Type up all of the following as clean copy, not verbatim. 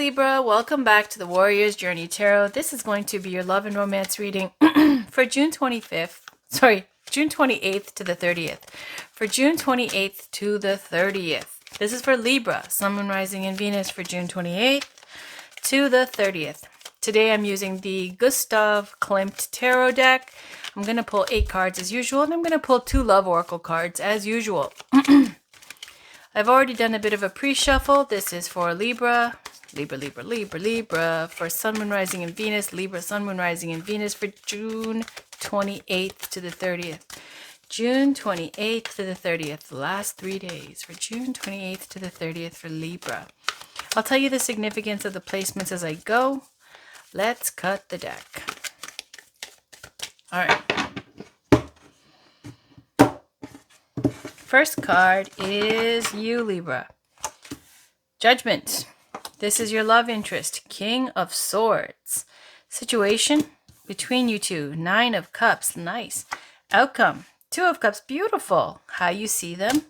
Libra, welcome back to the Warrior's Journey Tarot. This is going to be your love and romance reading for June 28th to the 30th. For June 28th to the 30th. This is for Libra, Sun, Moon, Rising, and Venus for June 28th to the 30th. Today I'm using the Gustav Klimt Tarot deck. I'm going to pull 8 cards as usual, and I'm going to pull 2 Love Oracle cards as usual. I've already done a bit of a pre-shuffle. This is for Libra, Libra, for Sun, Moon, Rising, and Venus, Libra, Sun, Moon, Rising, and Venus for June 28th to the 30th. June 28th to the 30th, the last 3 days for June 28th to the 30th for Libra. I'll tell you the significance of the placements as I go. Let's cut the deck. All right. First card is you, Libra. Judgment. This is your love interest. King of Swords. Situation between you two. 9 of Cups. Nice. Outcome. 2 of Cups. Beautiful. How you see them.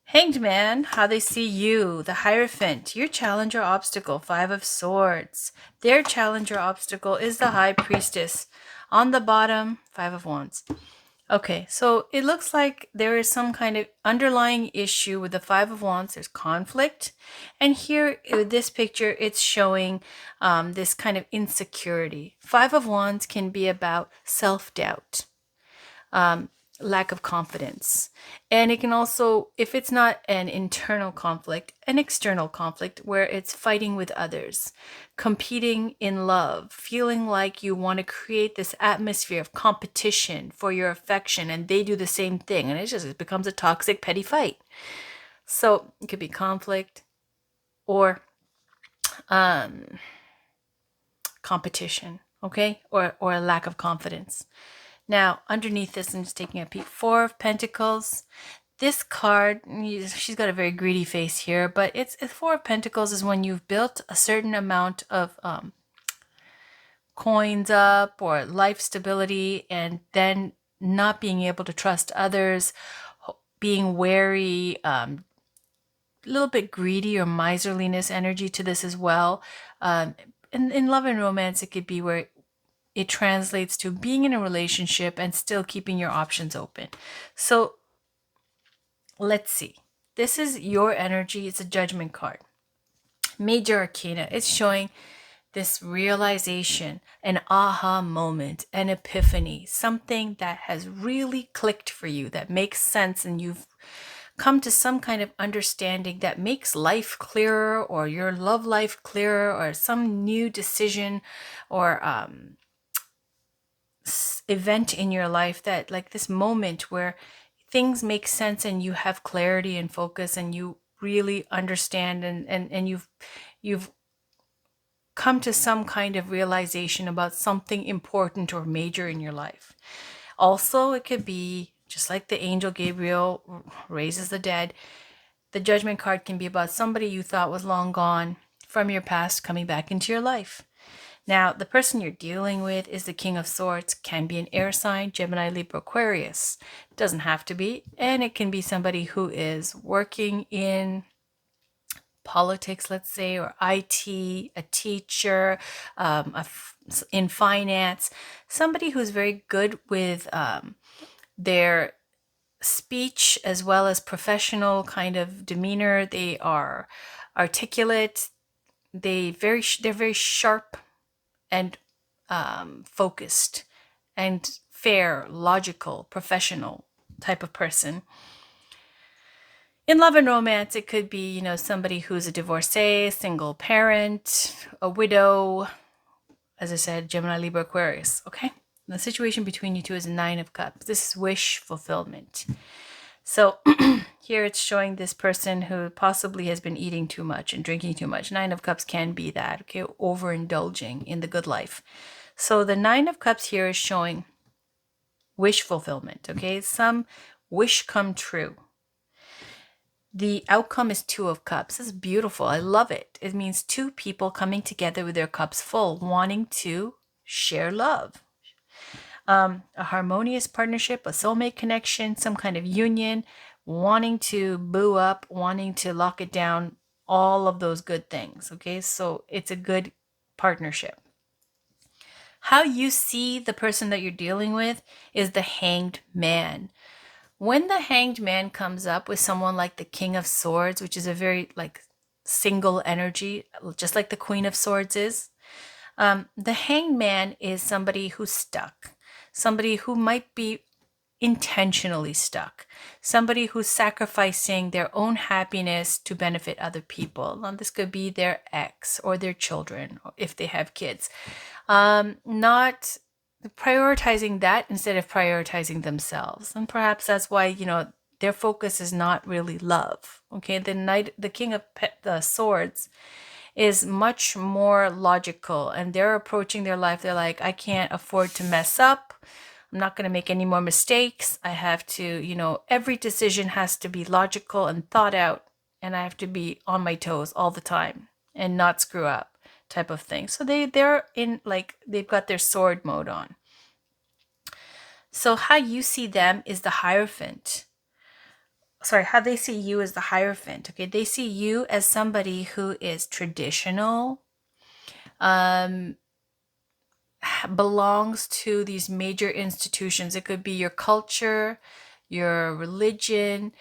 Hanged Man. How they see you. The Hierophant. Your challenge or obstacle. 5 of Swords. Their challenge or obstacle is the High Priestess. On the bottom, 5 of Wands. Okay, so it looks like there is some kind of underlying issue with the 5 of Wands. There's conflict. And here, in this picture, it's showing this kind of insecurity. 5 of Wands can be about self-doubt, lack of confidence. And it can also, if it's not an internal conflict, an external conflict where it's fighting with others, competing in love, feeling like you want to create this atmosphere of competition for your affection and they do the same thing. And it becomes a toxic, petty fight. So it could be conflict or competition, okay? Or a lack of confidence. Now, underneath this, I'm just taking a peek. 4 of Pentacles. This card, she's got a very greedy face here, but it's 4 of Pentacles is when you've built a certain amount of coins up or life stability and then not being able to trust others, being wary, a little bit greedy or miserliness energy to this as well. In love and romance, it could be where it translates to being in a relationship and still keeping your options open. So let's see. This is your energy. It's a Judgment card. Major Arcana. It's showing this realization, an aha moment, an epiphany, something that has really clicked for you, that makes sense, and you've come to some kind of understanding that makes life clearer, or your love life clearer, or some new decision or event in your life, that like this moment where things make sense and you have clarity and focus and you really understand and you've come to some kind of realization about something important or major in your life. Also, it could be just like the angel Gabriel raises the dead. The Judgment card can be about somebody you thought was long gone from your past coming back into your life. Now, the person you're dealing with is the King of Swords. Can be an air sign, Gemini, Libra, Aquarius. Doesn't have to be. And it can be somebody who is working in politics, let's say, or IT, a teacher, in finance. Somebody who's very good with their speech as well as professional kind of demeanor. They are articulate. They're very sharp and focused and fair, logical, professional type of person. In love and romance, it could be, somebody who's a divorcee, single parent, a widow, as I said, Gemini, Libra, Aquarius, okay? And the situation between you two is 9 of Cups. This is wish fulfillment. So here it's showing this person who possibly has been eating too much and drinking too much. 9 of Cups can be that, okay? Overindulging in the good life. So the 9 of Cups here is showing wish fulfillment, okay? Some wish come true. The outcome is 2 of Cups. This is beautiful. I love it. It means 2 people coming together with their cups full, wanting to share love. A harmonious partnership, a soulmate connection, some kind of union, wanting to boo up, wanting to lock it down, all of those good things. Okay, so it's a good partnership. How you see the person that you're dealing with is the Hanged Man. When the Hanged Man comes up with someone like the King of Swords, which is a very like single energy, just like the Queen of Swords is, the Hanged Man is somebody who's stuck, somebody who might be intentionally stuck, somebody who's sacrificing their own happiness to benefit other people. Now, this could be their ex or their children, if they have kids. Not prioritizing that instead of prioritizing themselves. And perhaps that's why, their focus is not really love. Okay, the King of the Swords is much more logical, and they're approaching their life. They're like, I can't afford to mess up. I'm not going to make any more mistakes. I have to, every decision has to be logical and thought out, and I have to be on my toes all the time and not screw up, type of thing. So they're in, like, they've got their sword mode on. So how you see them is the Hierophant. Sorry, how they see you is the Hierophant. Okay, they see you as somebody who is traditional, belongs to these major institutions. It could be your culture, your religion,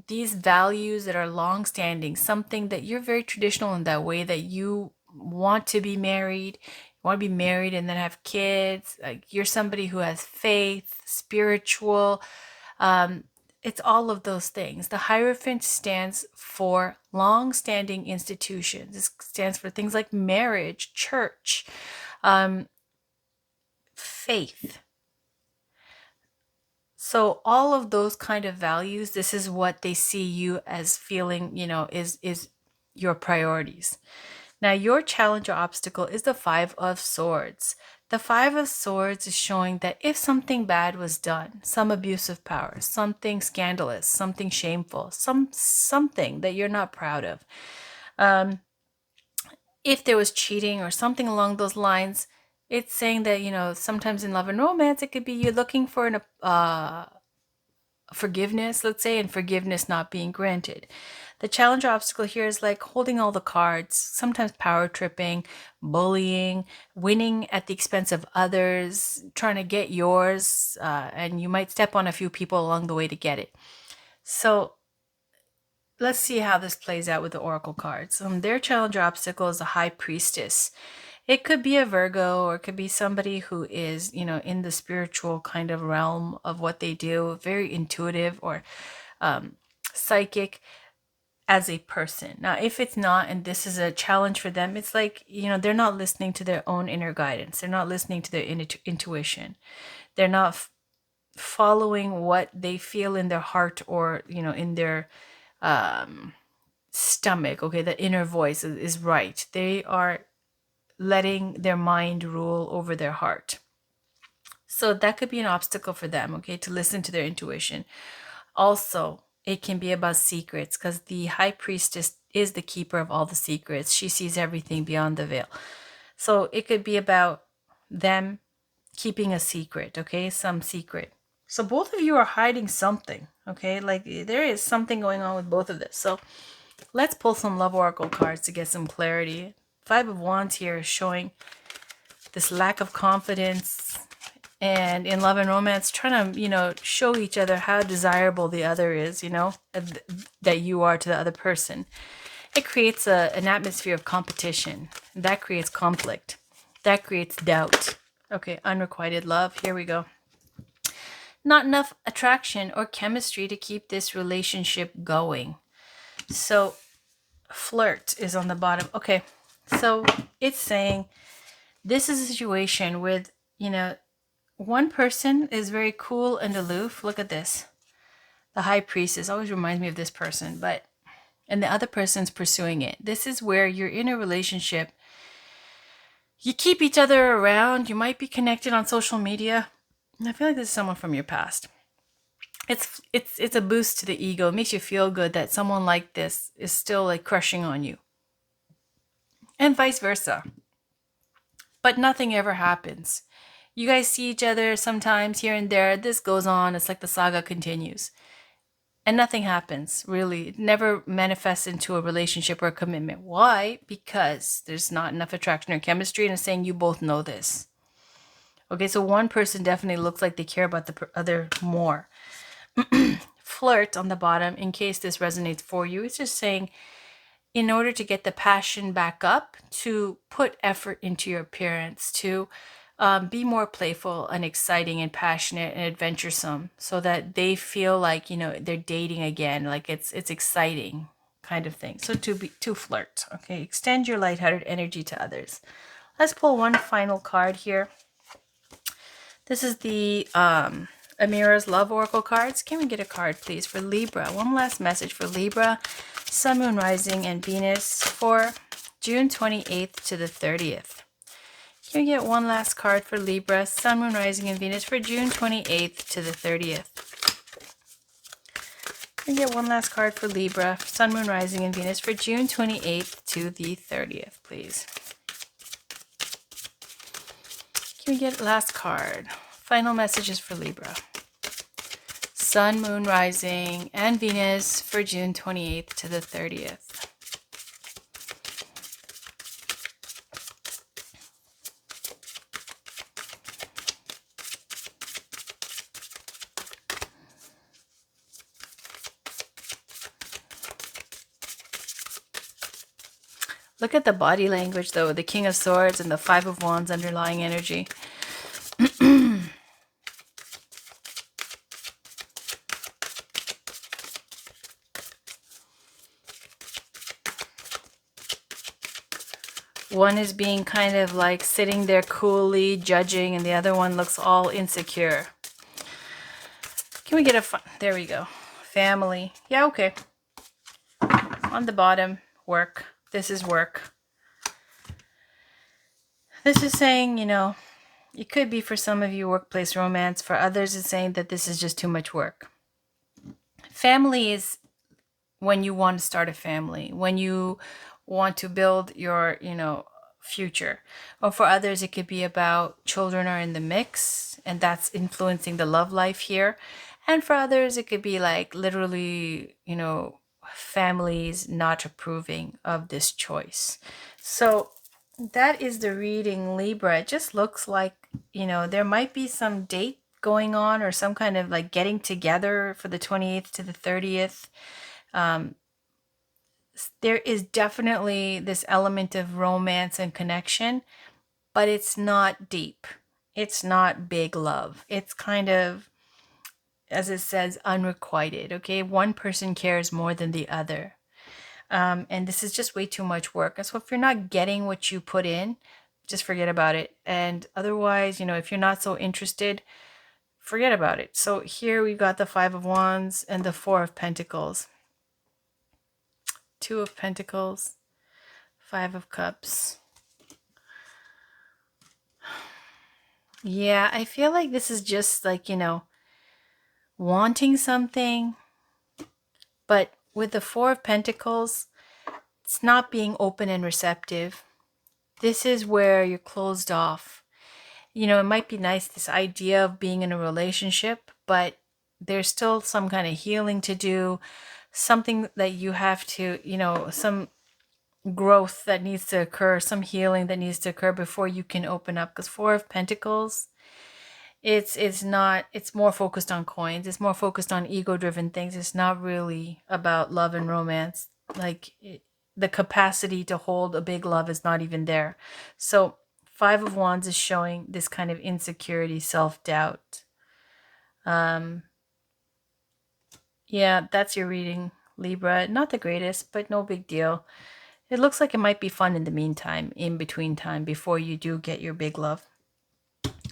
these values that are long-standing, something that you're very traditional in that way, that you want to be married, and then have kids. Like, you're somebody who has faith, spiritual. It's all of those things. The Hierophant stands for long-standing institutions. It stands for things like marriage, church, faith. So all of those kind of values, this is what they see you as feeling, is your priorities. Now, your challenge or obstacle is the Five of Swords. The Five of Swords is showing that if something bad was done, some abuse of power, something scandalous, something shameful, something that you're not proud of, if there was cheating or something along those lines, it's saying that, sometimes in love and romance, it could be you're looking for an forgiveness, let's say, and forgiveness not being granted. The challenge or obstacle here is like holding all the cards, sometimes power tripping, bullying, winning at the expense of others, trying to get yours, and you might step on a few people along the way to get it. So let's see how this plays out with the oracle cards. Their challenge or obstacle is the High Priestess. It could be a Virgo, or it could be somebody who is, in the spiritual kind of realm of what they do, very intuitive or psychic as a person. Now, if it's not, and this is a challenge for them, it's like, they're not listening to their own inner guidance. They're not listening to their intuition. They're not following what they feel in their heart, or, in their stomach. Okay, the inner voice is right. They are letting their mind rule over their heart. So that could be an obstacle for them, okay, to listen to their intuition. Also, it can be about secrets, because the High Priestess is the keeper of all the secrets. She sees everything beyond the veil. So it could be about them keeping a secret, okay, some secret. So both of you are hiding something, okay, like there is something going on with both of this. So let's pull some love oracle cards to get some clarity. Five of Wands here is showing this lack of confidence, and in love and romance, trying to, show each other how desirable the other is, that you are to the other person. It creates an atmosphere of competition. That creates conflict. That creates doubt. Okay, unrequited love. Here we go. Not enough attraction or chemistry to keep this relationship going. So flirt is on the bottom. Okay, so it's saying this is a situation with, one person is very cool and aloof. Look at this. The High Priestess always reminds me of this person, and the other person's pursuing it. This is where you're in a relationship. You keep each other around. You might be connected on social media. And I feel like this is someone from your past. It's a boost to the ego. It makes you feel good that someone like this is still like crushing on you. And vice versa. But nothing ever happens. You guys see each other sometimes here and there. This goes on. It's like the saga continues. and nothing happens, really. It never manifests into a relationship or a commitment. Why? Because there's not enough attraction or chemistry, and it's saying you both know this. Okay, so one person definitely looks like they care about the other more. Flirt on the bottom, in case this resonates for you, it's just saying, in order to get the passion back up, to put effort into your appearance, to be more playful and exciting and passionate and adventuresome, so that they feel like, you know, they're dating again, like it's exciting kind of thing. So to flirt. Okay, extend your lighthearted energy to others. Let's pull one final card here. This is the Amira's Love Oracle cards. Can we get a card, please, for Libra? One last message for Libra, Sun, Moon, Rising, and Venus for June 28th to the 30th. Can we get one last card for Libra, Sun, Moon, Rising, and Venus for June 28th to the 30th? Can we get one last card for Libra, Sun, Moon, Rising, and Venus for June 28th to the 30th, please? Can we get last card? Final messages for Libra. Sun, Moon, Rising, and Venus for June 28th to the 30th. Look at the body language, though. The King of Swords and the Five of Wands underlying energy. One is being kind of like sitting there coolly judging, and the other one looks all insecure. Can we get a... there we go. Family. Yeah, okay. On the bottom, work. This is work. This is saying, you know, it could be for some of you workplace romance. For others, it's saying that this is just too much work. Family is when you want to start a family, when you want to build your, you know, future. Or for others, it could be about children are in the mix, and that's influencing the love life here. And for others, it could be like literally, you know, families not approving of this choice. So that is the reading, Libra. It just looks like, you know, there might be some date going on or some kind of like getting together for the 28th to the 30th. There is definitely this element of romance and connection, but it's not deep. It's not big love. It's kind of, as it says, unrequited. Okay, one person cares more than the other. And this is just way too much work. And so if you're not getting what you put in, just forget about it. And otherwise, you know, if you're not so interested, forget about it. So here we've got the Five of Wands and the Four of Pentacles. Two of Pentacles, Five of Cups. Yeah, I feel like this is just like, you know, wanting something, but with the Four of Pentacles, it's not being open and receptive. This is where you're closed off. You know, it might be nice, this idea of being in a relationship, but there's still some kind of healing to do, something that you have to, you know, some growth that needs to occur, some healing that needs to occur before you can open up. Because Four of Pentacles, it's not, it's more focused on coins. It's more focused on ego-driven things. It's not really about love and romance. Like the capacity to hold a big love is not even there. So Five of Wands is showing this kind of insecurity, self-doubt. Yeah, that's your reading, Libra. Not the greatest, but no big deal. It looks like it might be fun in the meantime, in between time, before you do get your big love.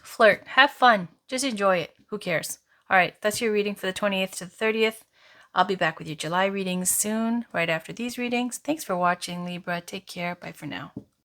Flirt. Have fun. Just enjoy it. Who cares? All right, that's your reading for the 28th to the 30th. I'll be back with your July readings soon, right after these readings. Thanks for watching, Libra. Take care. Bye for now.